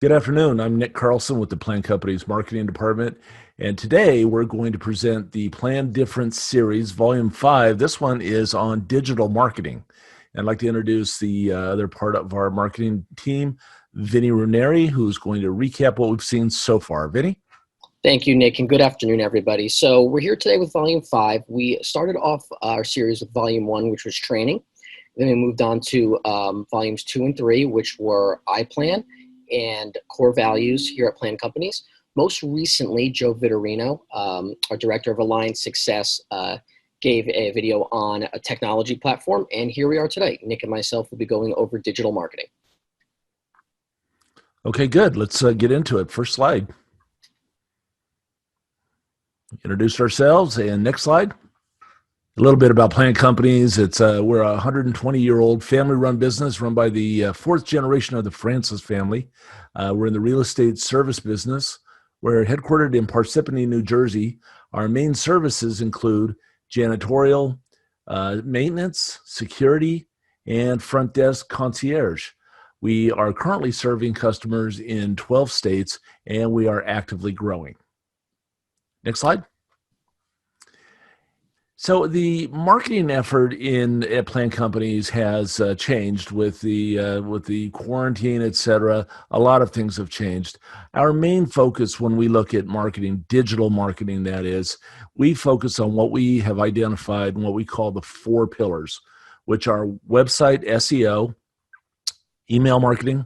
Good afternoon. I'm Nick Carlson with the Plan Company's marketing department. And today we're going to present the Plan Difference series, volume 5. This one is on digital marketing. I'd like to introduce the other part of our marketing team, Vinny Ranieri, who's going to recap what we've seen so far. Vinny? Thank you, Nick, and good afternoon, everybody. So we're here today with Volume 5. We started off our series with Volume 1, which was training. Then we moved on to Volumes 2 and 3, which were iPlan and core values here at Plan Companies. Most recently, Joe Vitorino, our Director of Alliance Success, gave a video on a technology platform, and here we are today. Nick and myself will be going over digital marketing. Okay, good. Let's get into it. First slide. Introduce ourselves, and next slide. A little bit about Plan Companies. We're a 120-year-old family-run business run by the fourth generation of the Francis family. We're in the real estate service business. We're headquartered in Parsippany, New Jersey. Our main services include janitorial, maintenance, security, and front desk concierge. We are currently serving customers in 12 states, and we are actively growing. Next slide. So the marketing effort at Plan Companies has changed with the quarantine, et cetera. A lot of things have changed. Our main focus when we look at marketing, digital marketing, that is, we focus on what we have identified and what we call the 4 pillars, which are website SEO, email marketing,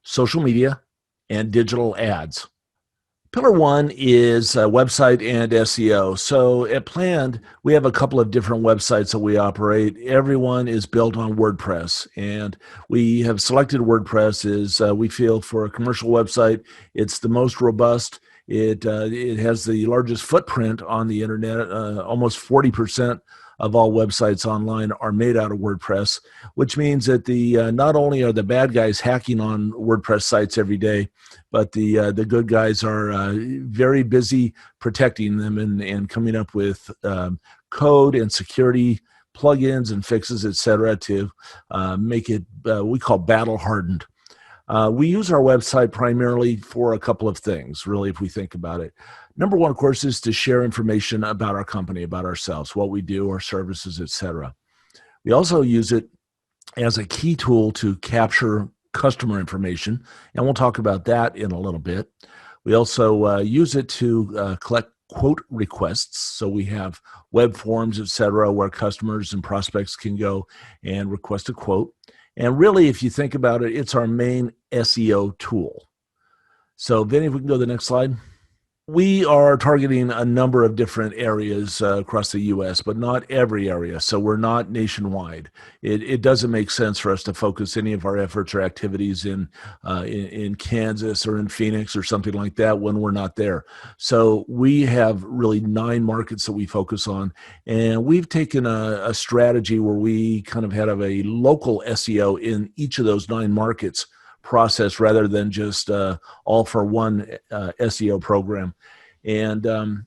social media, and digital ads. Pillar 1 is website and SEO. So at Planned, we have a couple of different websites that we operate. Everyone is built on WordPress, and we have selected WordPress as we feel for a commercial website, it's the most robust. It has the largest footprint on the internet. Almost 40% of all websites online are made out of WordPress, which means that not only are the bad guys hacking on WordPress sites every day, but the good guys are very busy protecting them and coming up with code and security plugins and fixes, et cetera, to make it we call battle hardened. We use our website primarily for a couple of things, really, if we think about it. Number one, of course, is to share information about our company, about ourselves, what we do, our services, et cetera. We also use it as a key tool to capture customer information, and we'll talk about that in a little bit. We also use it to collect quote requests. So we have web forms, et cetera, where customers and prospects can go and request a quote. And really, if you think about it, it's our main SEO tool. So Vinny, if we can go to the next slide. We are targeting a number of different areas across the U.S., but not every area. So we're not nationwide. It doesn't make sense for us to focus any of our efforts or activities in Kansas or in Phoenix or something like that when we're not there. So we have really 9 markets that we focus on, and we've taken a strategy where we kind of have a local SEO in each of those 9 markets process rather than just all for one SEO program. And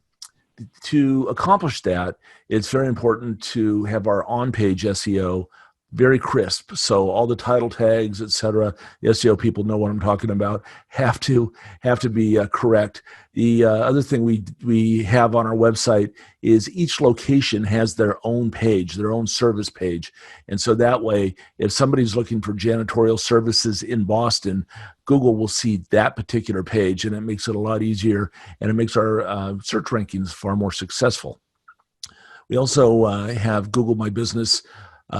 to accomplish that, it's very important to have our on-page SEO very crisp. So all the title tags, et cetera, the SEO people know what I'm talking about, have to be correct. The other thing we have on our website is each location has their own page, their own service page. And so that way, if somebody's looking for janitorial services in Boston, Google will see that particular page, and it makes it a lot easier, and it makes our search rankings far more successful. We also have Google My Business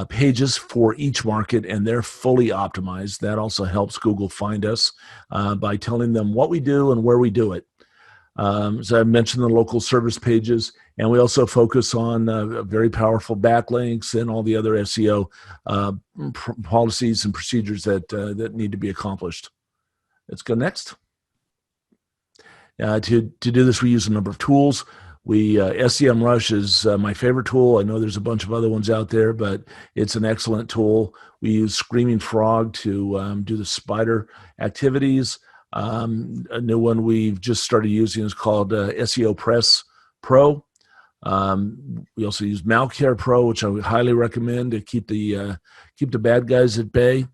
pages for each market, and they're fully optimized. That also helps Google find us by telling them what we do and where we do it. So I mentioned the local service pages, and we also focus on very powerful backlinks and all the other SEO policies and procedures that need to be accomplished. Let's go next. To do this, we use a number of tools. SEMrush is my favorite tool. I know there's a bunch of other ones out there, but it's an excellent tool. We use Screaming Frog to do the spider activities. A new one we've just started using is called SEO Press Pro. We also use Malcare Pro, which I would highly recommend to keep the bad guys at bay.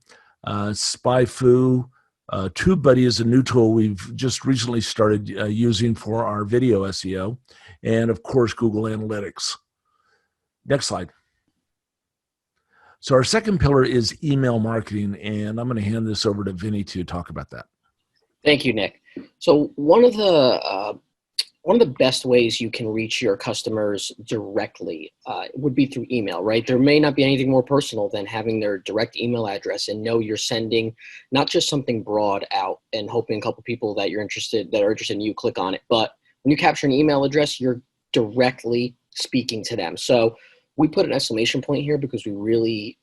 SpyFu, TubeBuddy is a new tool we've just recently started using for our video SEO, and of course, Google Analytics. Next slide. So our second pillar is email marketing, and I'm going to hand this over to Vinny to talk about that. Thank you, Nick. So one of the best ways you can reach your customers directly would be through email, right? There may not be anything more personal than having their direct email address and know you're sending not just something broad out and hoping a couple people that are interested in you click on it, but when you capture an email address, you're directly speaking to them. So we put an exclamation point here because we really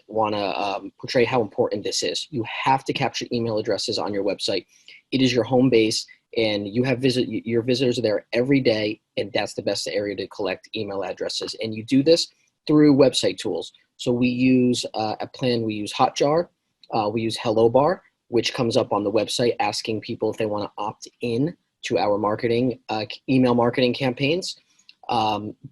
want to portray how important this is. You have to capture email addresses on your website. It is your home base, and you have your visitors are there every day, and that's the best area to collect email addresses. And you do this through website tools. So we use we use Hotjar, we use HelloBar, which comes up on the website asking people if they want to opt in to our email marketing campaigns.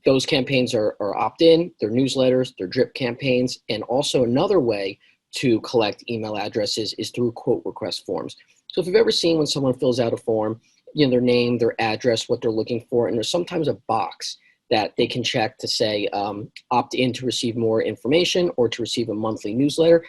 Those campaigns are opt-in, they're newsletters, they're drip campaigns, and also another way to collect email addresses is through quote request forms. So if you've ever seen when someone fills out a form, their name, their address, what they're looking for, and there's sometimes a box that they can check to say opt in to receive more information or to receive a monthly newsletter.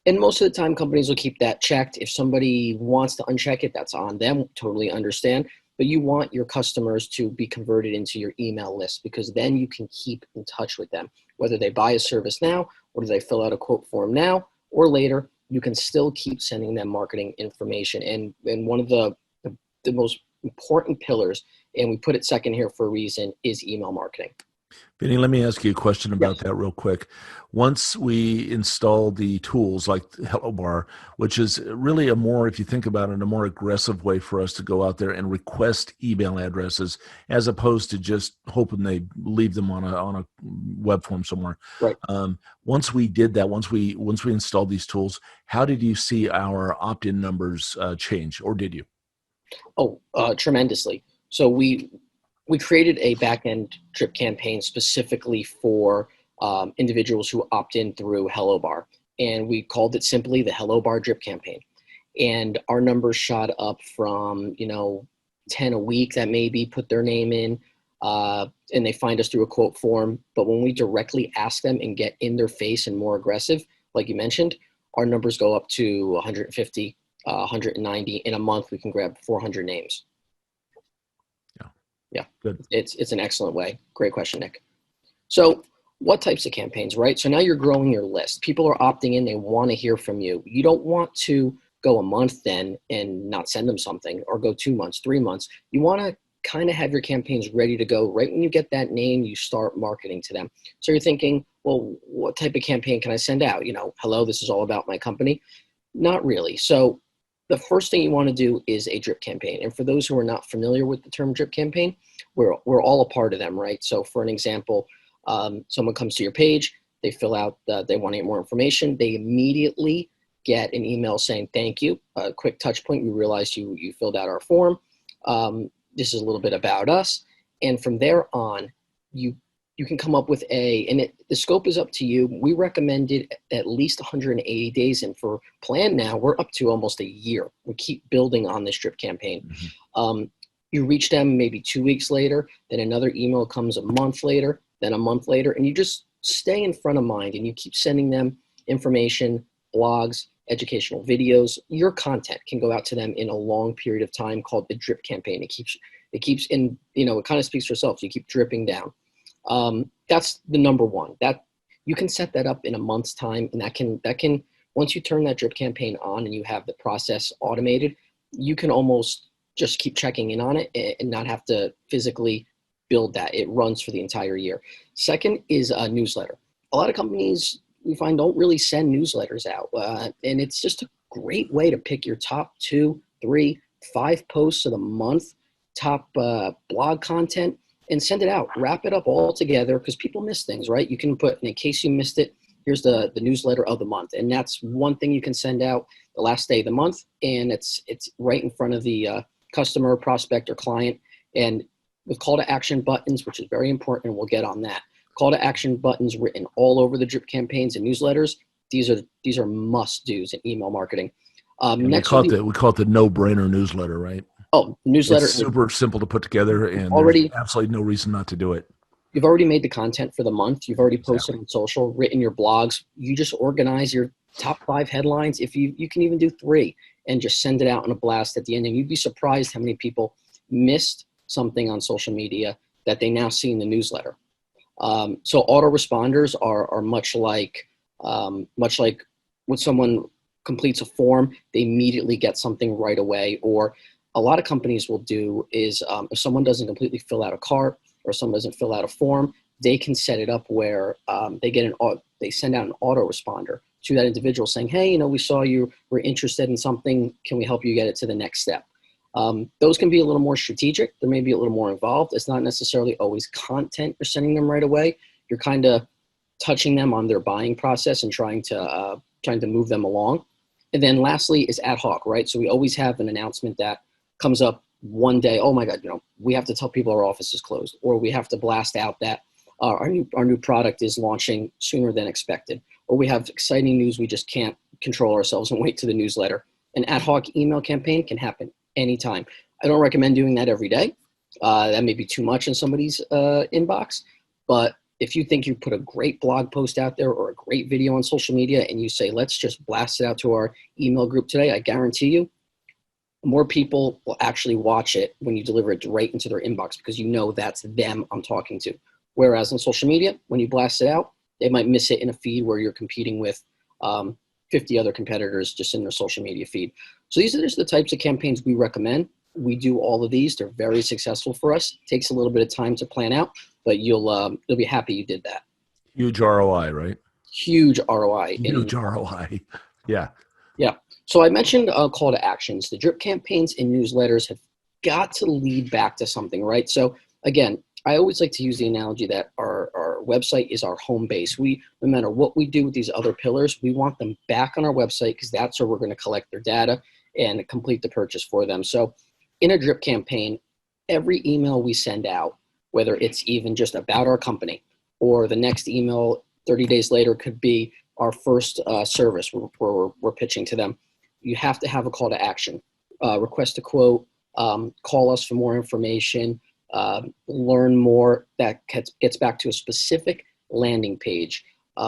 And most of the time, companies will keep that checked. If somebody wants to uncheck it, that's on them, totally understand. But you want your customers to be converted into your email list because then you can keep in touch with them. Whether they buy a service now or do they fill out a quote form now or later, you can still keep sending them marketing information. And one of the most important pillars, and we put it second here for a reason, is email marketing. Vinny, let me ask you a question about that real quick. Once we install the tools like HelloBar, which is really if you think about it, a more aggressive way for us to go out there and request email addresses, as opposed to just hoping they leave them on a web form somewhere. Right. Once we did that, once we installed these tools, how did you see our opt-in numbers change, or did you? Oh, tremendously. So we created a back-end drip campaign specifically for individuals who opt in through HelloBar, and we called it simply the HelloBar drip campaign. And our numbers shot up from 10 a week that maybe put their name in, and they find us through a quote form. But when we directly ask them and get in their face and more aggressive, like you mentioned, our numbers go up to 150, 190. In a month, we can grab 400 names. Yeah, good. It's an excellent way. Great question, Nick. So what types of campaigns, right? So now you're growing your list. People are opting in. They want to hear from you. You don't want to go a month then and not send them something, or go 2 months, 3 months. You want to kind of have your campaigns ready to go. Right when you get that name, you start marketing to them. So you're thinking, well, what type of campaign can I send out? Hello, this is all about my company. Not really. So the first thing you want to do is a drip campaign. And for those who are not familiar with the term drip campaign, we're all a part of them, right? So for an example, someone comes to your page, they fill out, they want to get more information. They immediately get an email saying, thank you, a quick touch point. We realized you filled out our form. This is a little bit about us. And from there on, you can come up with the scope is up to you. We recommended at least 180 days. And for plan now, we're up to almost a year. We keep building on this drip campaign. Mm-hmm. You reach them maybe 2 weeks later, then another email comes a month later, then a month later, and you just stay in front of mind and you keep sending them information, blogs, educational videos. Your content can go out to them in a long period of time called the drip campaign. It keeps in, it kind of speaks for itself. So you keep dripping down. That's the number one. That you can set that up in a month's time, and that can once you turn that drip campaign on and you have the process automated, you can almost just keep checking in on it and not have to physically build that. It runs for the entire year. Second is a newsletter. A lot of companies we find don't really send newsletters out, and it's just a great way to pick your top 2, 3, 5 posts of the month, top blog content, and send it out. Wrap it up all together because people miss things, right? You can put, in case you missed it, here's the newsletter of the month. And that's one thing you can send out the last day of the month. And it's right in front of the customer, prospect, or client. And with call to action buttons, which is very important, and we'll get on that. Call to action buttons written all over the drip campaigns and newsletters. These are must do's in email marketing. And Next would be, we call it the no-brainer newsletter, right? oh, It's newsletter. super simple to put together, and there's Already, absolutely no reason not to do it. you've already made the content for the month. You've already posted Exactly. on social, written your blogs. You just organize your top 5 headlines. If you can even do 3 and just send it out in a blast at the end. And you'd be surprised how many people missed something on social media that they now see in the newsletter. So autoresponders are much like when someone completes a form, they immediately get something right away. Or a lot of companies will do is if someone doesn't completely fill out a cart or someone doesn't fill out a form, they can set it up where they send out an autoresponder to that individual saying, hey, we saw you were interested in something. Can we help you get it to the next step? Those can be a little more strategic. They may be a little more involved. It's not necessarily always content you're sending them right away. You're kind of touching them on their buying process and trying to move them along. And then lastly is ad hoc, right? So we always have an announcement that comes up one day. Oh my God, we have to tell people our office is closed, or we have to blast out that our new product is launching sooner than expected, or we have exciting news. We just can't control ourselves and wait to the newsletter. An ad hoc email campaign can happen anytime. I don't recommend doing that every day. That may be too much in somebody's inbox, but if you think you put a great blog post out there or a great video on social media and you say, let's just blast it out to our email group today, I guarantee you more people will actually watch it when you deliver it right into their inbox because that's them I'm talking to. Whereas on social media, when you blast it out, they might miss it in a feed where you're competing with 50 other competitors just in their social media feed. So these are just the types of campaigns we recommend. We do all of these. They're very successful for us. It takes a little bit of time to plan out, but you'll be happy you did that. Huge ROI, right? Huge ROI. Huge ROI. Yeah. Yeah. So I mentioned call to actions. The drip campaigns and newsletters have got to lead back to something, right? So again, I always like to use the analogy that our website is our home base. No matter what we do with these other pillars, we want them back on our website because that's where we're going to collect their data and complete the purchase for them. So in a drip campaign, every email we send out, whether it's even just about our company or the next email 30 days later could be our first service where we're pitching to them, you have to have a call to action. Request a quote, call us for more information, learn more. That gets back to a specific landing page.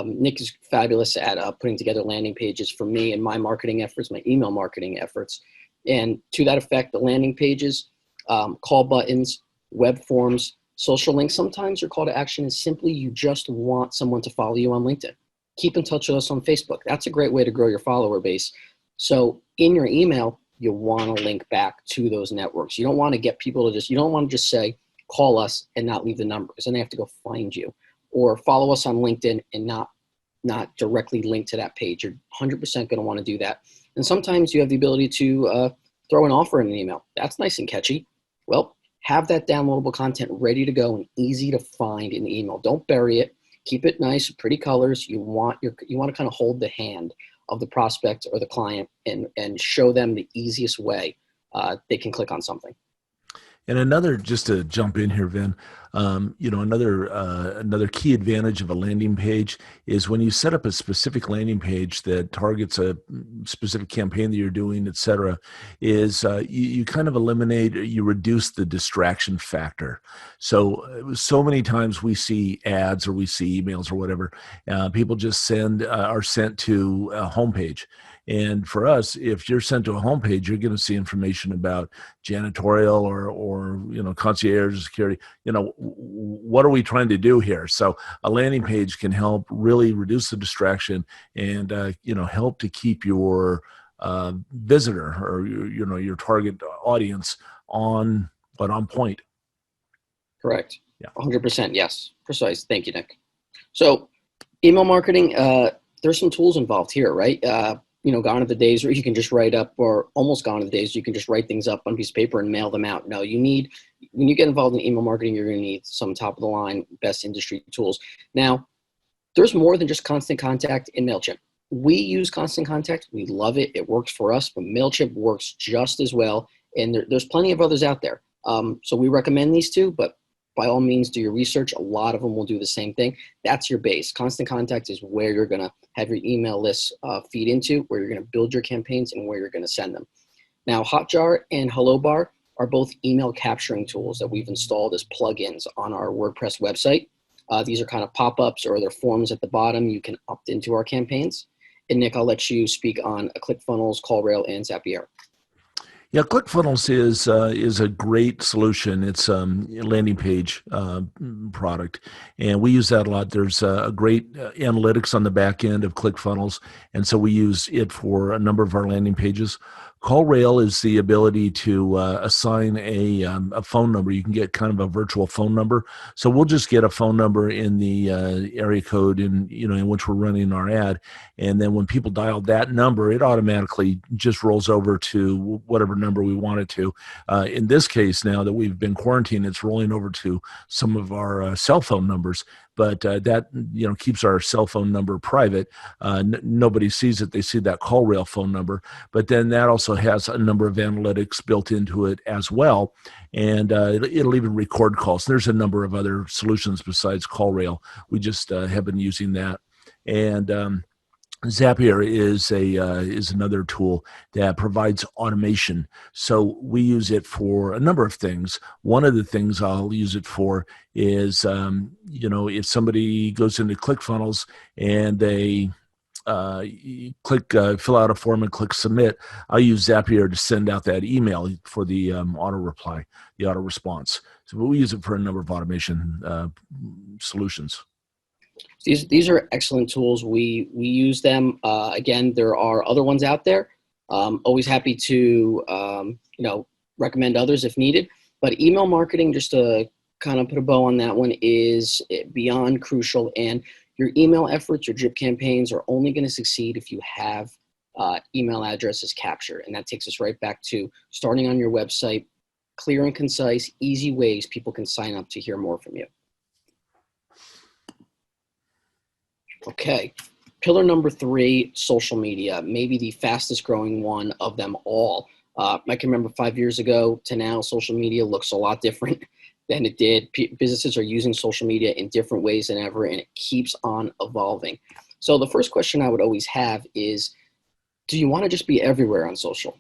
Nick is fabulous at putting together landing pages for me and my marketing efforts, my email marketing efforts. And to that effect, the landing pages, call buttons, web forms, social links. Sometimes your call to action is simply you just want someone to follow you on LinkedIn. Keep in touch with us on Facebook. That's a great way to grow your follower base. So in your email, you want to link back to those networks. You don't want to get people to you don't want to just say, call us and not leave the number because then they have to go find you, or follow us on LinkedIn and not directly link to that page. You're 100% going to want to do that. And sometimes you have the ability to throw an offer in an email. That's nice and catchy. Well, have that downloadable content ready to go and easy to find in the email. Don't bury it. Keep it nice, pretty colors. You want to kind of hold the hand of the prospect or the client and show them the easiest way they can click on something. And another, just to jump in here, Vin, another key advantage of a landing page is when you set up a specific landing page that targets a specific campaign that you're doing, et cetera, is you kind of you reduce the distraction factor. So many times we see ads or we see emails or whatever, people just are sent to a homepage. And for us, if you're sent to a homepage, you're going to see information about janitorial or concierge security. What are we trying to do here? So a landing page can help really reduce the distraction and help to keep your visitor or your target audience on point. Correct. Yeah. 100%. Yes. Precise. Thank you, Nick. So email marketing, there's some tools involved here, right? Gone are the days where you can just write up, or almost gone are the days you can just write things up on a piece of paper and mail them out. No, when you get involved in email marketing, you're going to need some top of the line, best industry tools. Now, there's more than just Constant Contact in MailChimp. We use Constant Contact. We love it. It works for us, but MailChimp works just as well. And there's plenty of others out there. So we recommend these two, but by all means, do your research. A lot of them will do the same thing. That's your base. Constant Contact is where you're going to have your email list feed into, where you're going to build your campaigns, and where you're going to send them. Now, Hotjar and HelloBar are both email capturing tools that we've installed as plugins on our WordPress website. These are kind of pop-ups, or they're forms at the bottom. You can opt into our campaigns. And Nick, I'll let you speak on ClickFunnels, CallRail, and Zapier. Yeah, ClickFunnels is a great solution. It's a landing page product, and we use that a lot. There's a great analytics on the back end of ClickFunnels, and so we use it for a number of our landing pages. CallRail is the ability to assign a phone number. You can get kind of a virtual phone number. So we'll just get a phone number in the area code in which we're running our ad, and then when people dial that number, it automatically just rolls over to whatever number we want it to. In this case, now that we've been quarantined, it's rolling over to some of our cell phone numbers. But that keeps our cell phone number private. Nobody sees it; they see that CallRail phone number. But then that also has a number of analytics built into it as well, and it'll even record calls. There's a number of other solutions besides CallRail. We just have been using that, and Zapier is another tool that provides automation. So we use it for a number of things. One of the things I'll use it for is, if somebody goes into ClickFunnels and they fill out a form and click submit, I'll use Zapier to send out that email for the auto reply, the auto response. So we use it for a number of automation solutions. These are excellent tools. We use them. Again, there are other ones out there. Always happy to recommend others if needed. But email marketing, just to kind of put a bow on that one, is beyond crucial. And your email efforts, your drip campaigns, are only going to succeed if you have email addresses captured. And that takes us right back to starting on your website, clear and concise, easy ways people can sign up to hear more from you. Okay, pillar number 3, social media, maybe the fastest growing one of them all. I can remember 5 years ago to now, social media looks a lot different than it did. Businesses are using social media in different ways than ever, and it keeps on evolving. So the first question I would always have is, do you want to just be everywhere on social?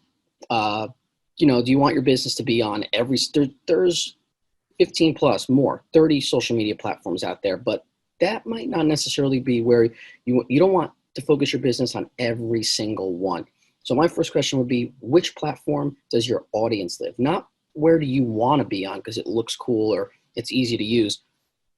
Do you want your business to be on there's 15 plus, more, 30 social media platforms out there, but that might not necessarily be where you don't want to focus your business on every single one. So my first question would be, which platform does your audience live? Not where do you want to be on because it looks cool or it's easy to use.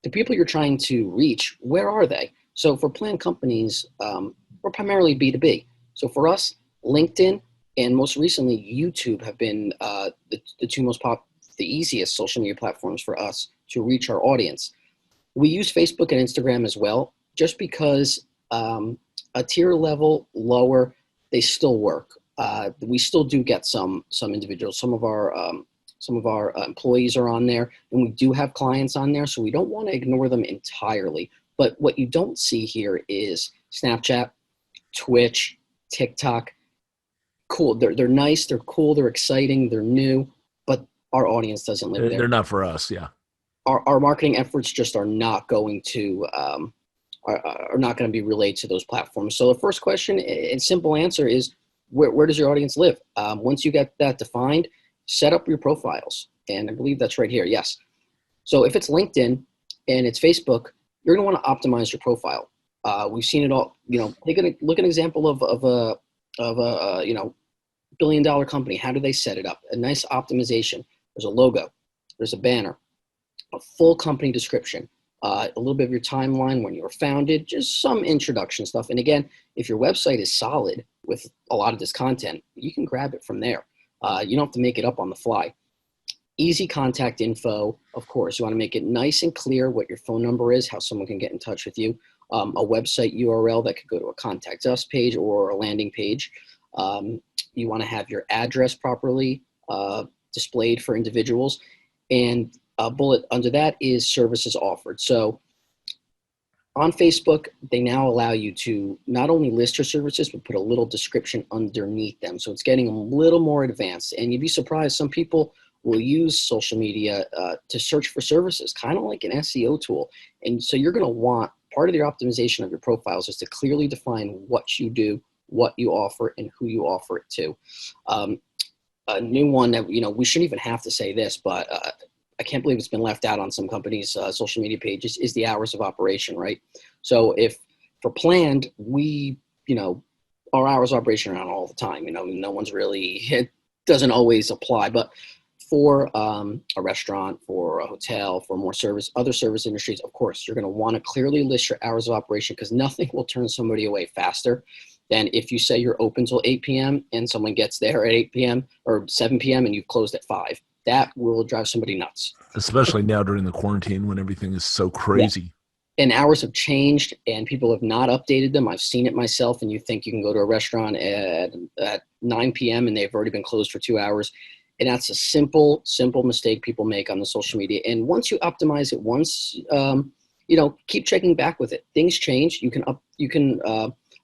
The people you're trying to reach, where are they? So for planned companies, we're primarily B2B. So for us, LinkedIn and most recently YouTube have been the two the easiest social media platforms for us to reach our audience. We use Facebook and Instagram as well, just because a tier level lower, they still work. We still do get some individuals. Some of our employees are on there, and we do have clients on there, so we don't want to ignore them entirely. But what you don't see here is Snapchat, Twitch, TikTok. Cool. They're nice. They're cool. They're exciting. They're new. But our audience doesn't live there. They're not for us. Yeah. Our marketing efforts just are not going to be relayed to those platforms. So the first question and simple answer is, where does your audience live? Once you get that defined, set up your profiles. And I believe that's right here. Yes. So if it's LinkedIn and it's Facebook, you're going to want to optimize your profile. We've seen it all. Look at an example of a billion-dollar company. How do they set it up? A nice optimization. There's a logo. There's a banner. A full company description, a little bit of your timeline, when you were founded, just some introduction stuff. And again, if your website is solid with a lot of this content, you can grab it from there. You don't have to make it up on the fly. Easy contact info, of course. You want to make it nice and clear what your phone number is, how someone can get in touch with you. A website URL that could go to a contact us page or a landing page. You want to have your address properly displayed for individuals. And a bullet under that is services offered. So on Facebook, they now allow you to not only list your services, but put a little description underneath them. So it's getting a little more advanced. And you'd be surprised, some people will use social media to search for services, kind of like an SEO tool. And so you're going to want part of your optimization of your profiles is to clearly define what you do, what you offer, and who you offer it to. A new one that, we shouldn't even have to say this, but I can't believe it's been left out on some companies' social media pages is the hours of operation, right? So if for planned, our hours of operation are on all the time. No one's really, it doesn't always apply, but for a restaurant, for a hotel, for more other service industries, of course, you're going to want to clearly list your hours of operation, because nothing will turn somebody away faster than if you say you're open till 8 p.m. and someone gets there at 8 p.m. or 7 p.m. and you've closed at 5. That will drive somebody nuts. Especially now during the quarantine when everything is so Yeah. crazy. And hours have changed and people have not updated them. I've seen it myself, and you think you can go to a restaurant at 9 p.m. and they've already been closed for 2 hours. And that's a simple mistake people make on the social media. And once you optimize it, keep checking back with it. Things change. You can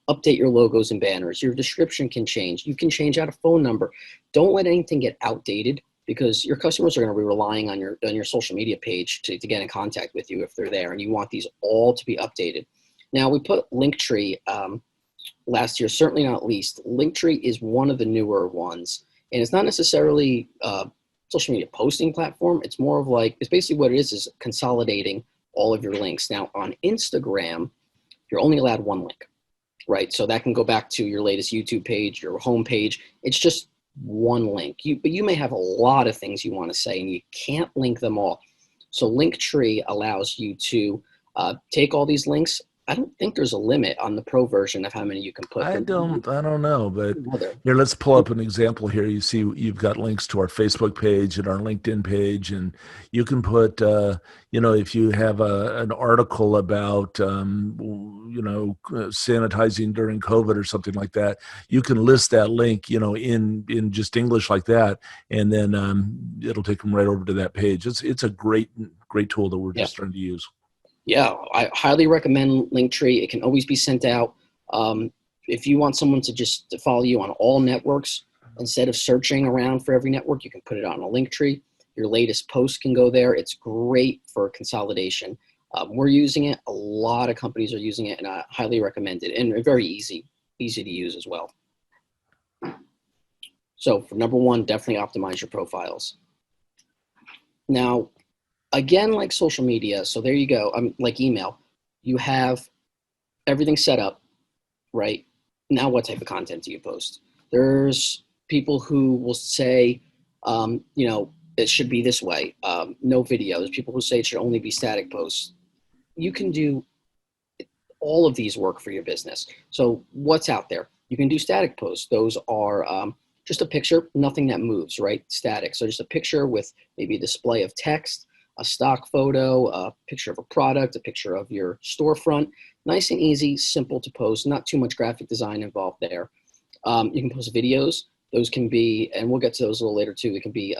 update your logos and banners. Your description can change. You can change out a phone number. Don't let anything get outdated, because your customers are going to be relying on your social media page to get in contact with you if they're there, and you want these all to be updated. Now, we put Linktree last year, certainly not least. Linktree is one of the newer ones, and it's not necessarily a social media posting platform. It's more of it's basically what it is consolidating all of your links. Now, on Instagram, you're only allowed one link, right? So that can go back to your latest YouTube page, your home page. It's just one link. But you may have a lot of things you want to say, and you can't link them all. So Linktree allows you to take all these links. I don't think there's a limit on the pro version of how many you can put. I don't know, but Mother. here, let's pull up an example here. You see, you've got links to our Facebook page and our LinkedIn page, and you can put, if you have an article about, sanitizing during COVID or something like that, you can list that link, in just English like that, and then it'll take them right over to that page. It's a great tool that we're just starting to use. Yeah, I highly recommend Linktree. It can always be sent out. If you want someone to follow you on all networks, instead of searching around for every network, you can put it on a Linktree. Your latest post can go there. It's great for consolidation. We're using it. A lot of companies are using it, and I highly recommend it. And very easy to use as well. So for number one, definitely optimize your profiles. Now, again, like social media, so there you go. Like email, you have everything set up, right? Now, what type of content do you post? There's people who will say, it should be this way. No video. There's people who say it should only be static posts. You can do all of these work for your business. So what's out there? You can do static posts. Those are just a picture, nothing that moves, right? Static. So just a picture with maybe a display of text, a stock photo, a picture of a product, a picture of your storefront. Nice and easy, simple to post, not too much graphic design involved there. You can post videos. Those can be, and we'll get to those a little later too, they can be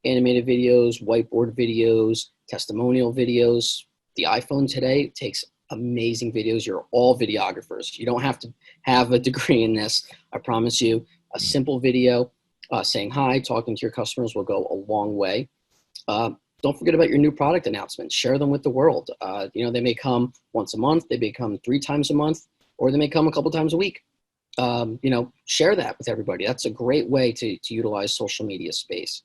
animated videos, whiteboard videos, testimonial videos. The iPhone today takes amazing videos. You're all videographers. You don't have to have a degree in this. I promise you, a simple video saying hi, talking to your customers will go a long way. Don't forget about your new product announcements. Share them with the world. They may come once a month, they may come 3 times a month, or they may come a couple times a week. Share that with everybody. That's a great way to utilize social media space.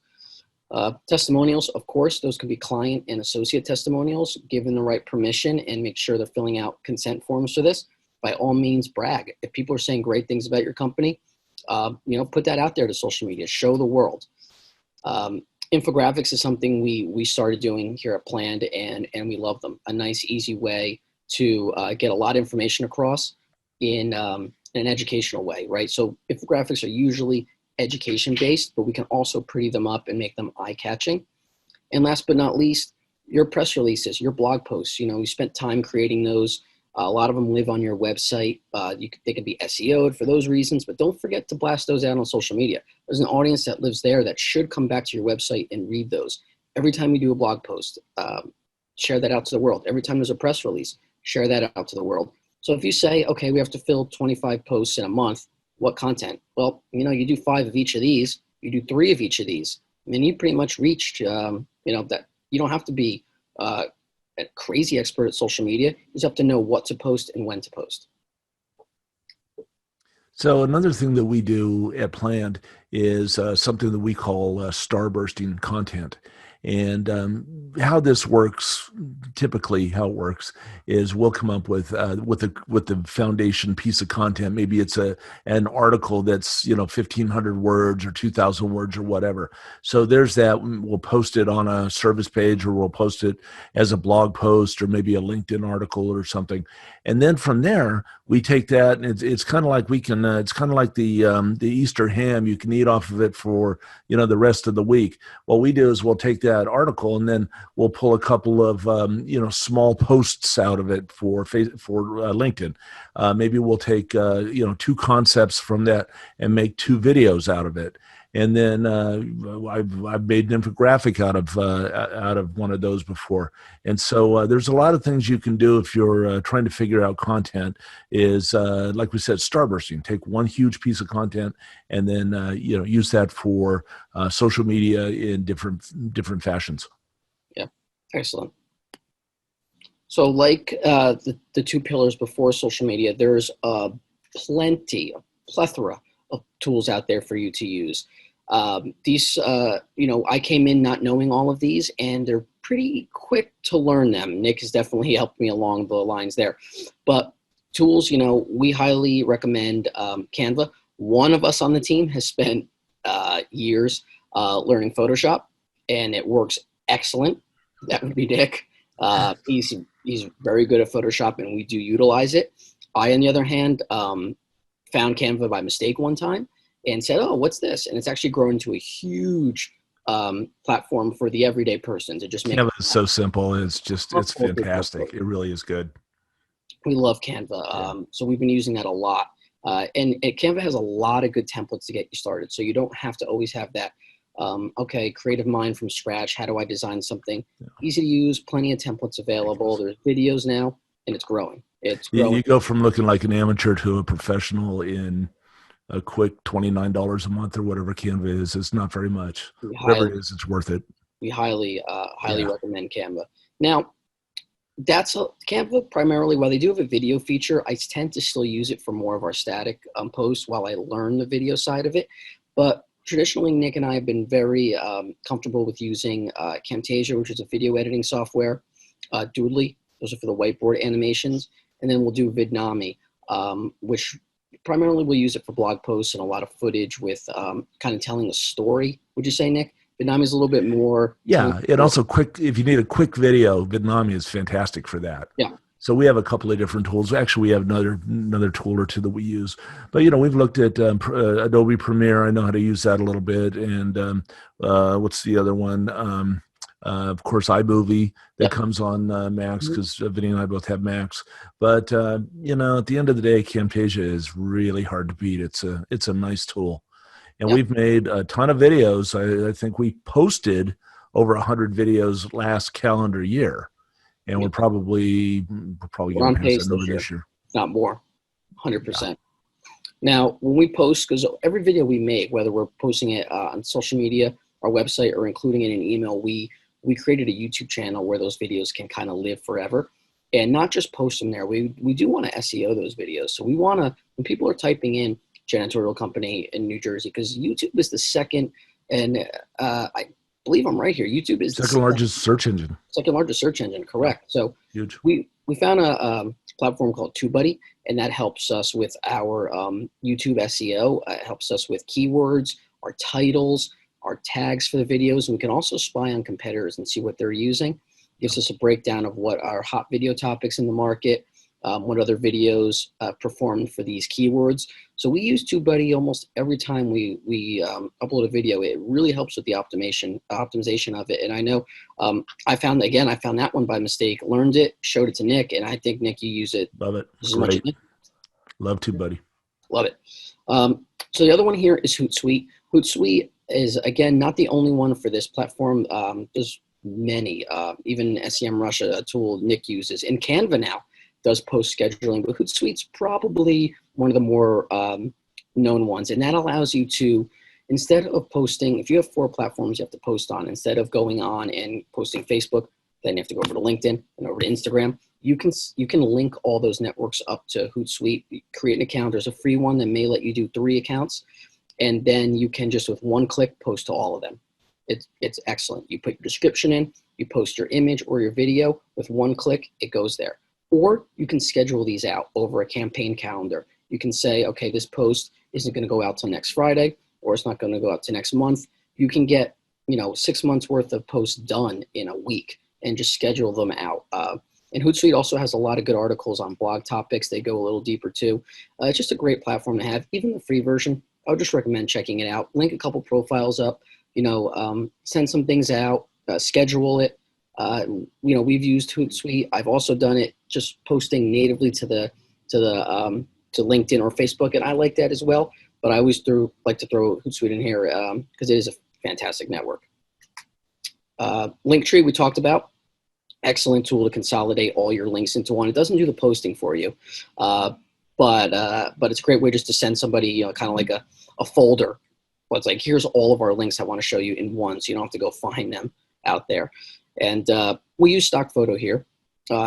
Testimonials, of course, those can be client and associate testimonials, given the right permission and make sure they're filling out consent forms for this. By all means, brag. If people are saying great things about your company, put that out there to social media, show the world. Infographics is something we started doing here at Planned, and we love them. A nice, easy way to get a lot of information across in an educational way, right? So infographics are usually education-based, but we can also pretty them up and make them eye-catching. And last but not least, your press releases, your blog posts. You spent time creating those. A lot of them live on your website. They can be SEO'd for those reasons, but don't forget to blast those out on social media. There's an audience that lives there that should come back to your website and read those. Every time you do a blog post, share that out to the world. Every time there's a press release, share that out to the world. So if you say, okay, we have to fill 25 posts in a month, what content? Well, you do 5 of each of these. You do 3 of each of these. And you pretty much reached, that you don't have to be a crazy expert at social media. You just have to know what to post and when to post. So another thing that we do at Plant is something that we call starbursting content. And how this works, typically how it works, is we'll come up with the foundation piece of content. Maybe it's an article that's 1,500 words or 2,000 words or whatever. So there's that. We'll post it on a service page, or we'll post it as a blog post, or maybe a LinkedIn article or something. And then from there, we take that, and it's kind of like it's kind of like the Easter ham. You can eat off of it for the rest of the week. What we do is we'll take that article, and then we'll pull a couple of small posts out of it for LinkedIn. Maybe we'll take two concepts from that and make two videos out of it. And then I've made an infographic out of one of those before. And so there's a lot of things you can do if you're trying to figure out content. Is like we said, starbursting. Take one huge piece of content and then use that for social media in different fashions. Yeah, excellent. So like the two pillars before social media, there's a plethora of tools out there for you to use. These, I came in not knowing all of these, and they're pretty quick to learn them. Nick has definitely helped me along the lines there. But tools, we highly recommend Canva. One of us on the team has spent years learning Photoshop, and it works excellent. That would be Nick. He's very good at Photoshop, and we do utilize it. I, on the other hand, found Canva by mistake one time and said, "Oh, what's this?" And it's actually grown into a huge platform for the everyday person to just make. Canva is so simple. It's fantastic. It really is good. We love Canva. So we've been using that a lot. And Canva has a lot of good templates to get you started. So you don't have to always have that, creative mind from scratch. How do I design something? Yeah. Easy to use, plenty of templates available. There's videos now, and it's growing. You go from looking like an amateur to a professional in a quick $29 a month or whatever Canva is. It's not very much. Whatever it is, it's worth it. We highly recommend Canva. Now, that's Canva primarily. While they do have a video feature, I tend to still use it for more of our static posts while I learn the video side of it. But traditionally, Nick and I have been very comfortable with using Camtasia, which is a video editing software, Doodly, those are for the whiteboard animations, and then we'll do Vidnami, which primarily we'll use it for blog posts and a lot of footage with kind of telling a story. Would you say, Nick? Vidnami is a little bit more. Yeah, and also quick. If you need a quick video, Vidnami is fantastic for that. Yeah. So we have a couple of different tools. Actually, we have another tool or two that we use. But we've looked at Adobe Premiere. I know how to use that a little bit. And what's the other one? Of course, iMovie that comes on Macs, because Vinny and I both have Macs. But at the end of the day, Camtasia is really hard to beat. It's a nice tool. And we've made a ton of videos. I think we posted over 100 videos last calendar year, and we're probably going to pass that number this year. Not more, 100%. Yeah. Now, when we post, because every video we make, whether we're posting it on social media, our website, or including it in an email, we created a YouTube channel where those videos can kind of live forever, and not just post them there. We do want to SEO those videos. So we want to, when people are typing in janitorial company in New Jersey, because YouTube is the second, and I believe I'm right here. YouTube is the second largest search engine. Second largest search engine, correct. So huge. We found a platform called TubeBuddy, and that helps us with our YouTube SEO. It helps us with keywords, our titles, our tags for the videos, and we can also spy on competitors and see what they're using. Gives us a breakdown of what are hot video topics in the market, what other videos performed for these keywords. So we use TubeBuddy almost every time we upload a video. It really helps with the optimization of it. And I know I found that one by mistake, learned it, showed it to Nick, and I think, Nick, you use it. Love it. Great. Love TubeBuddy. Love it. So the other one here is Hootsuite. Hootsuite is, again, not the only one for this platform. There's many, even SEMrush, a tool Nick uses, and Canva now does post scheduling, but Hootsuite's probably one of the more known ones, and that allows you to, instead of posting, if you have 4 platforms you have to post on, instead of going on and posting Facebook, then you have to go over to LinkedIn and over to Instagram. You can link all those networks up to Hootsuite. Create an account. There's a free one that may let you do 3 accounts, and then you can just with one click post to all of them. It's excellent. You put your description in, you post your image or your video. With one click, it goes there. Or you can schedule these out over a campaign calendar. You can say, okay, this post isn't going to go out till next Friday, or it's not going to go out to next month. You can get 6 months worth of posts done in a week and just schedule them out. And Hootsuite also has a lot of good articles on blog topics. They go a little deeper too. It's just a great platform to have. Even the free version, I would just recommend checking it out. Link a couple profiles up, send some things out, schedule it. We've used Hootsuite. I've also done it just posting natively to LinkedIn or Facebook, and I like that as well. But I always like to throw Hootsuite in here because it is a fantastic network. Linktree we talked about. Excellent tool to consolidate all your links into one. It doesn't do the posting for you, but it's a great way just to send somebody, kind of like a folder. Well, it's like, here's all of our links I want to show you in one, so you don't have to go find them out there. And we use stock photo here.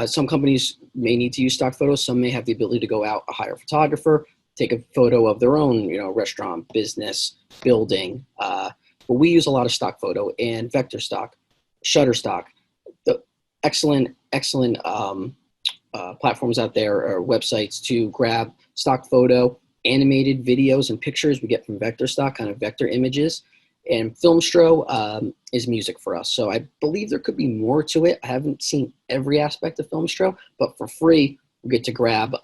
Some companies may need to use stock photos. Some may have the ability to go out, hire a photographer, take a photo of their own, restaurant, business, building. But we use a lot of stock photo and vector stock, Shutterstock. The excellent platforms out there, or websites to grab stock photo, animated videos and pictures we get from vector stock, kind of vector images. And Filmstro is music for us. So I believe there could be more to it. I haven't seen every aspect of Filmstro, but for free, we get to grab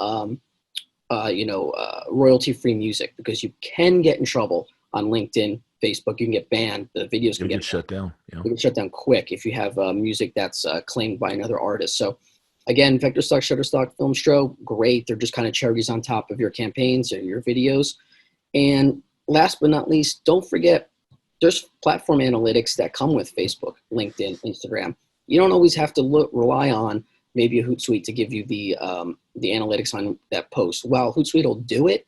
royalty-free music, because you can get in trouble on LinkedIn, Facebook. You can get banned. The videos can get shut down. Yeah. You can shut down quick if you have music that's claimed by another artist. So again, vector stock, Shutterstock, Filmstro, great. They're just kind of cherries on top of your campaigns or your videos. And last but not least, don't forget, there's platform analytics that come with Facebook, LinkedIn, Instagram. You don't always have to rely on maybe a Hootsuite to give you the analytics on that post. While Hootsuite will do it,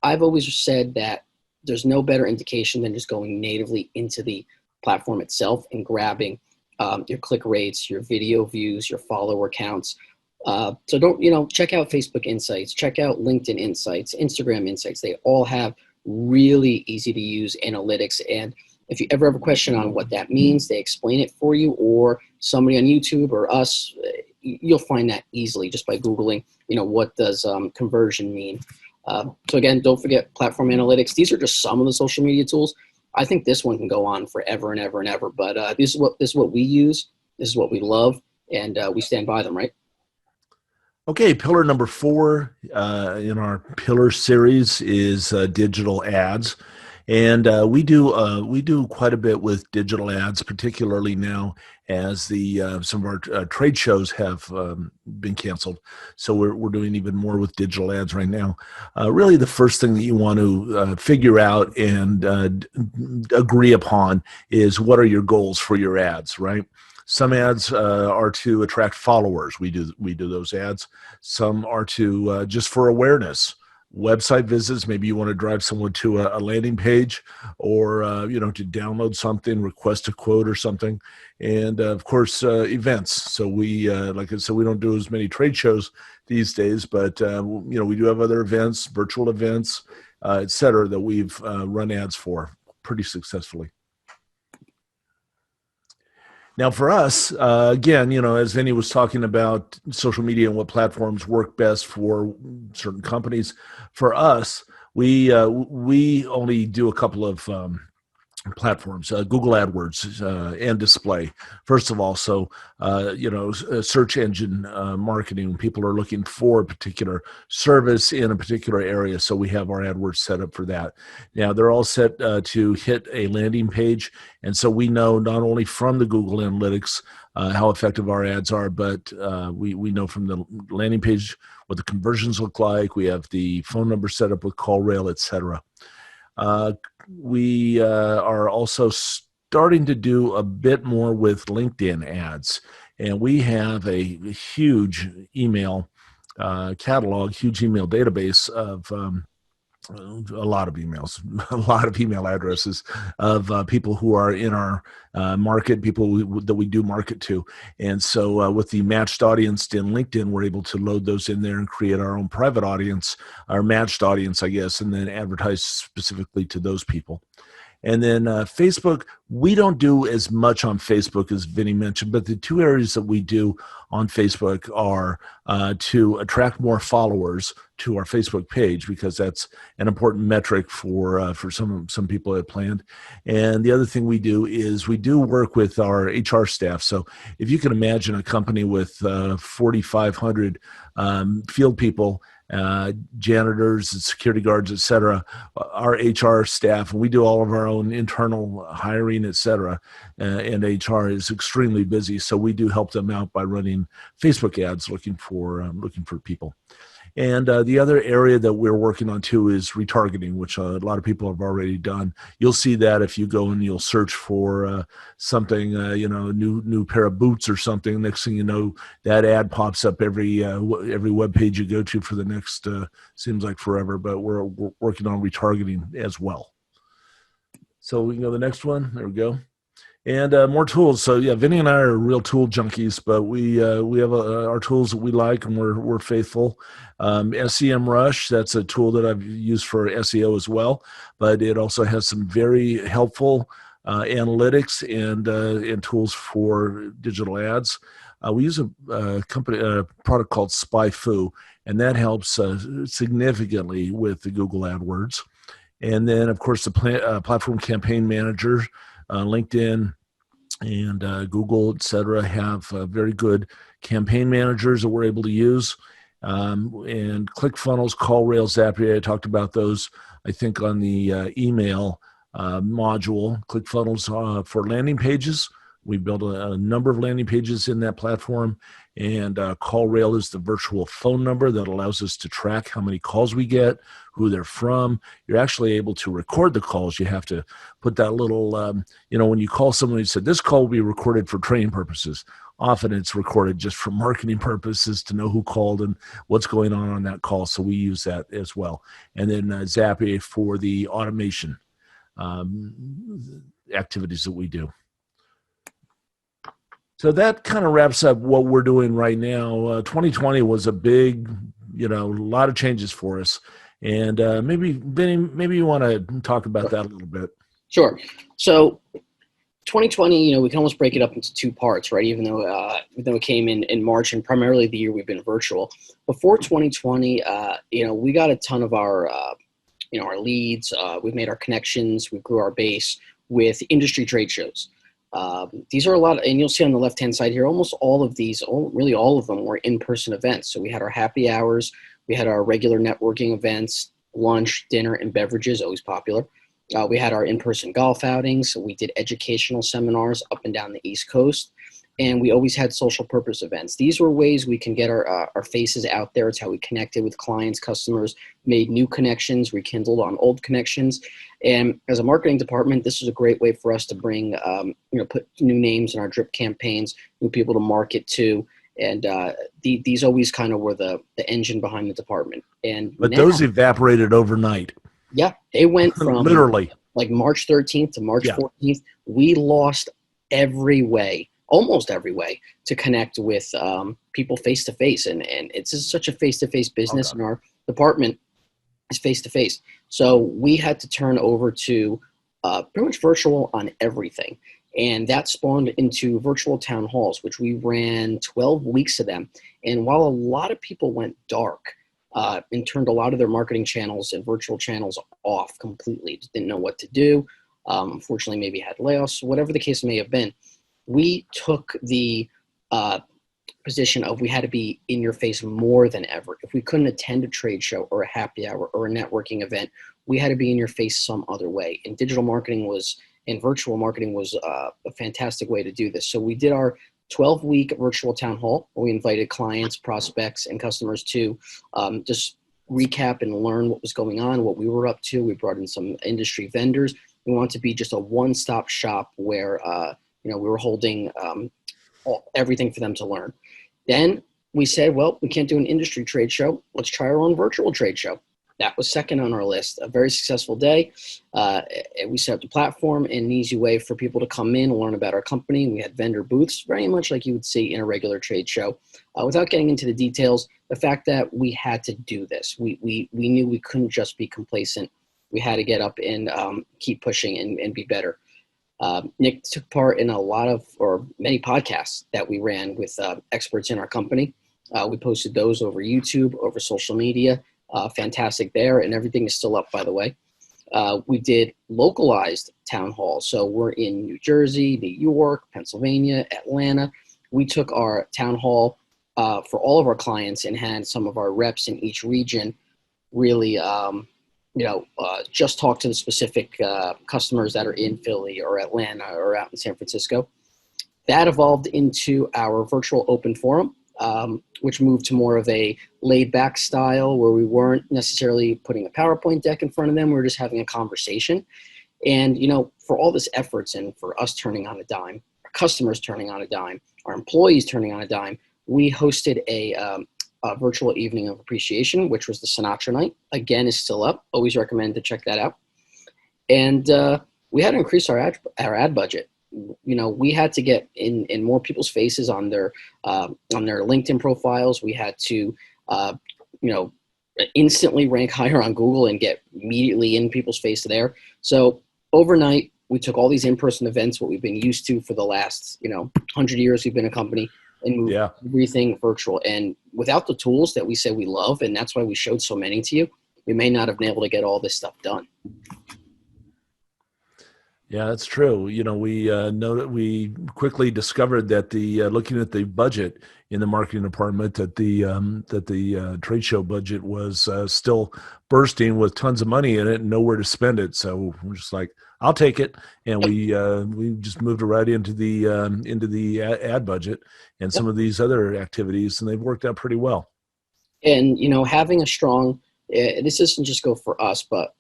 I've always said that there's no better indication than just going natively into the platform itself and grabbing your click rates, your video views, your follower counts. So don't, check out Facebook Insights, check out LinkedIn Insights, Instagram Insights. They all have really easy to use analytics. And if you ever have a question on what that means, they explain it for you, or somebody on YouTube or us, you'll find that easily just by Googling, what does conversion mean? So again, don't forget platform analytics. These are just some of the social media tools. I think this one can go on forever and ever and ever, but this is what we use. This is what we love, and we stand by them, right? Okay, pillar number 4 in our pillar series is digital ads. And we do quite a bit with digital ads, particularly now as some of our trade shows have been canceled. So we're doing even more with digital ads right now. Really, the first thing that you want to figure out and agree upon is, what are your goals for your ads, right? Some ads are to attract followers. We do those ads. Some are to just for awareness. Website visits, maybe you want to drive someone to a landing page, or to download something, request a quote or something. And of course, events. So we, like I said, we don't do as many trade shows these days, but we do have other events, virtual events, et cetera, that we've run ads for pretty successfully. Now, for us, again, as Vinny was talking about social media and what platforms work best for certain companies, for us, we only do a couple of platforms, Google AdWords and display. First of all, so search engine marketing, when people are looking for a particular service in a particular area, so we have our AdWords set up for that. Now, they're all set to hit a landing page, and so we know not only from the Google Analytics how effective our ads are, but we know from the landing page what the conversions look like. We have the phone number set up with CallRail, et cetera. We are also starting to do a bit more with LinkedIn ads, and we have a huge email catalog, huge email database of A lot of emails, a lot of email addresses of people who are in our market, people that we do market to. And so with the matched audience in LinkedIn, we're able to load those in there and create our own private audience, our matched audience, I guess, and then advertise specifically to those people. And then Facebook, we don't do as much on Facebook as Vinny mentioned, but the two areas that we do on Facebook are to attract more followers to our Facebook page, because that's an important metric for some people at Planned. And the other thing we do is we do work with our HR staff. So if you can imagine a company with 4,500 field people, janitors and security guards, et cetera, our HR staff, and we do all of our own internal hiring, et cetera, and HR is extremely busy. So we do help them out by running Facebook ads looking for people. And the other area that we're working on too is retargeting, which a lot of people have already done. You'll see that if you go and you'll search for something, a new pair of boots or something. Next thing you know, that ad pops up every web page you go to for the next seems like forever. But we're working on retargeting as well. So we can go to the next one. There we go. And more tools. So yeah, Vinny and I are real tool junkies, but we have our tools that we like, and we're faithful. SEM Rush, that's a tool that I've used for SEO as well, but it also has some very helpful analytics and tools for digital ads. We use a product called SpyFu, and that helps significantly with the Google AdWords. And then, of course, the platform campaign manager, LinkedIn and Google, et cetera, have very good campaign managers that we're able to use. And ClickFunnels, CallRails, Zapier, I talked about those, I think, on the email module. ClickFunnels for landing pages. We built a number of landing pages in that platform. And CallRail is the virtual phone number that allows us to track how many calls we get, who they're from. You're actually able to record the calls. You have to put that little, when you call someone, you said, this call will be recorded for training purposes. Often it's recorded just for marketing purposes to know who called and what's going on that call. So we use that as well. And then Zapier for the automation activities that we do. So that kind of wraps up what we're doing right now. 2020 was a big, a lot of changes for us. And maybe, Vinny, maybe you want to talk about that a little bit. Sure. So 2020, we can almost break it up into two parts, right? Even though it came in March, and primarily the year we've been virtual. Before 2020, we got a ton of our leads. We've made our connections. We grew our base with industry trade shows. These are a lot, and you'll see on the left-hand side here, almost all of these, really all of them were in-person events. So we had our happy hours, we had our regular networking events, lunch, dinner, and beverages, always popular. We had our in-person golf outings. We did educational seminars up and down the East Coast. And we always had social purpose events. These were ways we can get our faces out there. It's how we connected with clients, customers, made new connections, rekindled on old connections. And as a marketing department, this is a great way for us to bring, put new names in our drip campaigns, new people to market to. And these always kind of were the engine behind the department. But now, those evaporated overnight. Yeah, they went from literally like March 13th to March 14th. We lost almost every way to connect with people face to face, and it's just such a face to face business, and our department is face to face. So we had to turn over to pretty much virtual on everything, and that spawned into virtual town halls, which we ran 12 weeks of them. And while a lot of people went dark and turned a lot of their marketing channels and virtual channels off completely, just didn't know what to do. Unfortunately, maybe had layoffs, whatever the case may have been. We took the position of we had to be in your face more than ever. If we couldn't attend a trade show or a happy hour or a networking event, we had to be in your face some other way. And digital marketing and virtual marketing was a fantastic way to do this. So we did our 12-week virtual town hall where we invited clients, prospects, and customers to just recap and learn what was going on, what we were up to. We brought in some industry vendors. We wanted to be just a one-stop shop where we were holding everything for them to learn. Then we said, well, we can't do an industry trade show. Let's try our own virtual trade show. that was second on our list. A very successful day. We set up the platform in an easy way for people to come in and learn about our company. We had vendor booths, very much like you would see in a regular trade show. Without getting into the details, the fact that we had to do this, we knew we couldn't just be complacent. We had to get up and keep pushing and be better. Nick took part in many podcasts that we ran with experts in our company. We posted those over YouTube, over social media. Fantastic there, and everything is still up, by the way. We did localized town halls. So we're in New Jersey, New York, Pennsylvania, Atlanta. We took our town hall for all of our clients and had some of our reps in each region really just talk to the specific customers that are in Philly or Atlanta or out in San Francisco. That evolved into our virtual open forum, which moved to more of a laid-back style where we weren't necessarily putting a PowerPoint deck in front of them. We were just having a conversation. And, for all this efforts and for us turning on a dime, our customers turning on a dime, our employees turning on a dime, we hosted a virtual evening of appreciation, which was the Sinatra night. Again, is still up. Always recommend to check that out. And we had to increase our ad budget. We had to get in more people's faces on their LinkedIn profiles. We had to, instantly rank higher on Google and get immediately in people's face there. So overnight, we took all these in-person events, what we've been used to for the last, 100 years we've been a company, and moved everything virtual. And without the tools that we say we love, and that's why we showed so many to you, we may not have been able to get all this stuff done. Yeah, that's true. We quickly discovered that looking at the budget in the marketing department, that the trade show budget was still bursting with tons of money in it and nowhere to spend it. So we're just like, I'll take it, and we just moved it right into the ad budget and some of these other activities, and they've worked out pretty well. And having a strong, this doesn't just go for us, but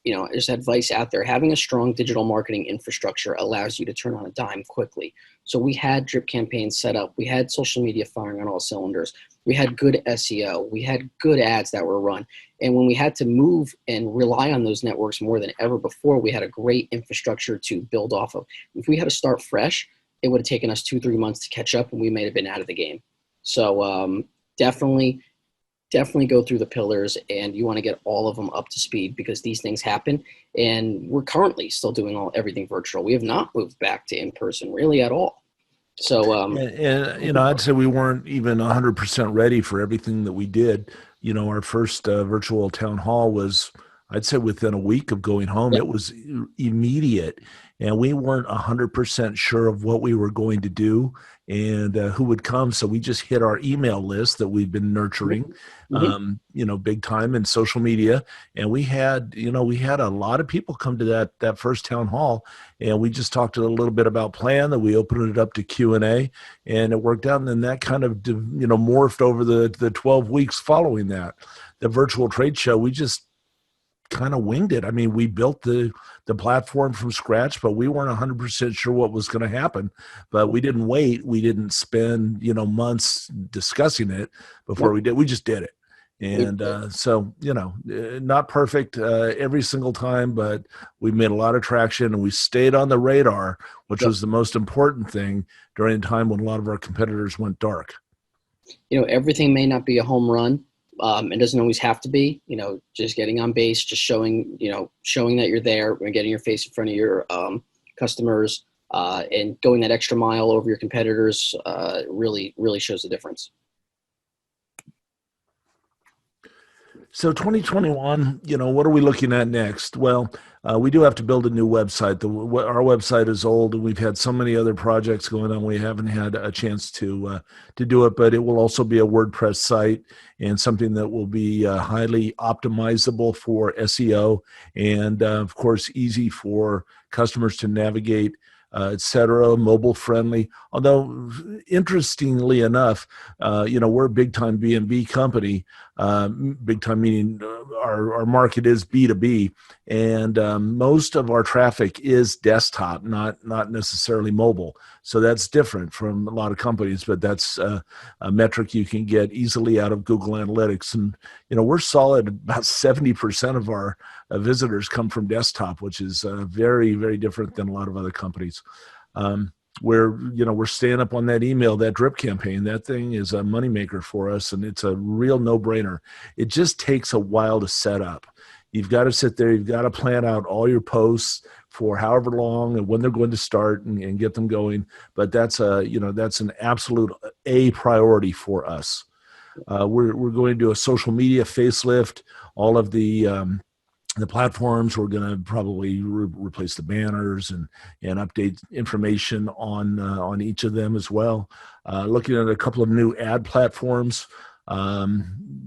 there's advice out there. Having a strong digital marketing infrastructure allows you to turn on a dime quickly. So we had drip campaigns set up. We had social media firing on all cylinders. We had good SEO. We had good ads that were run. And when we had to move and rely on those networks more than ever before, we had a great infrastructure to build off of. If we had to start fresh, it would have taken us 2-3 months to catch up, and we may have been out of the game. So definitely go through the pillars, and you want to get all of them up to speed because these things happen. And we're currently still doing everything virtual. We have not moved back to in-person really at all. So, I'd say we weren't even 100% ready for everything that we did. Our first virtual town hall was, I'd say, within a week of going home. It was immediate, and we weren't 100% sure of what we were going to do and who would come. So we just hit our email list that we've been nurturing, big time in social media. And we had a lot of people come to that first town hall, and we just talked a little bit about plan, that we opened it up to Q&A, and it worked out. And then that kind of, morphed over the 12 weeks following that. The virtual trade show, we just kind of winged it. I mean, we built the platform from scratch, but we weren't 100% sure what was going to happen. But we didn't wait. We didn't spend, months discussing it before we did. We just did it. And not perfect every single time, but we made a lot of traction, and we stayed on the radar, which was the most important thing during a time when a lot of our competitors went dark. Everything may not be a home run. It doesn't always have to be, just getting on base, just showing that you're there and getting your face in front of your customers and going that extra mile over your competitors really, really shows the difference. So 2021, what are we looking at next? Well, we do have to build a new website. Our website is old, and we've had so many other projects going on. We haven't had a chance to do it, but it will also be a WordPress site and something that will be highly optimizable for SEO and, of course, easy for customers to navigate et cetera, mobile friendly. Although, interestingly enough, we're a big time B&B company. Big time meaning our market is B2B, and most of our traffic is desktop, not necessarily mobile. So that's different from a lot of companies, but that's a metric you can get easily out of Google Analytics. And we're solid. About 70% of our visitors come from desktop, which is very, very different than a lot of other companies. We're staying up on that email, that drip campaign. That thing is a moneymaker for us, and it's a real no-brainer. It just takes a while to set up. You've got to sit there. You've got to plan out all your posts for however long and when they're going to start and get them going. But that's an absolute A priority for us. We're going to do a social media facelift. All of the platforms, we're going to probably replace the banners and update information on each of them as well. Looking at a couple of new ad platforms.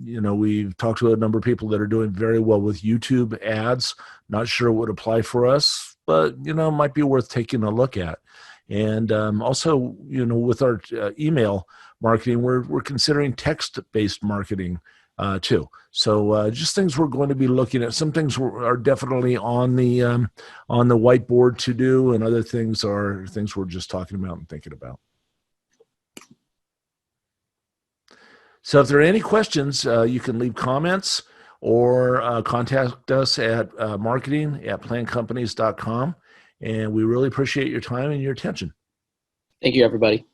We've talked to a number of people that are doing very well with YouTube ads. Not sure it would apply for us, but might be worth taking a look at. And also, with our email marketing, we're considering text-based marketing too. So just things we're going to be looking at. Some things are definitely on the whiteboard to do, and other things are things we're just talking about and thinking about. So if there are any questions, you can leave comments or contact us at marketing@plancompanies.com. And we really appreciate your time and your attention. Thank you, everybody.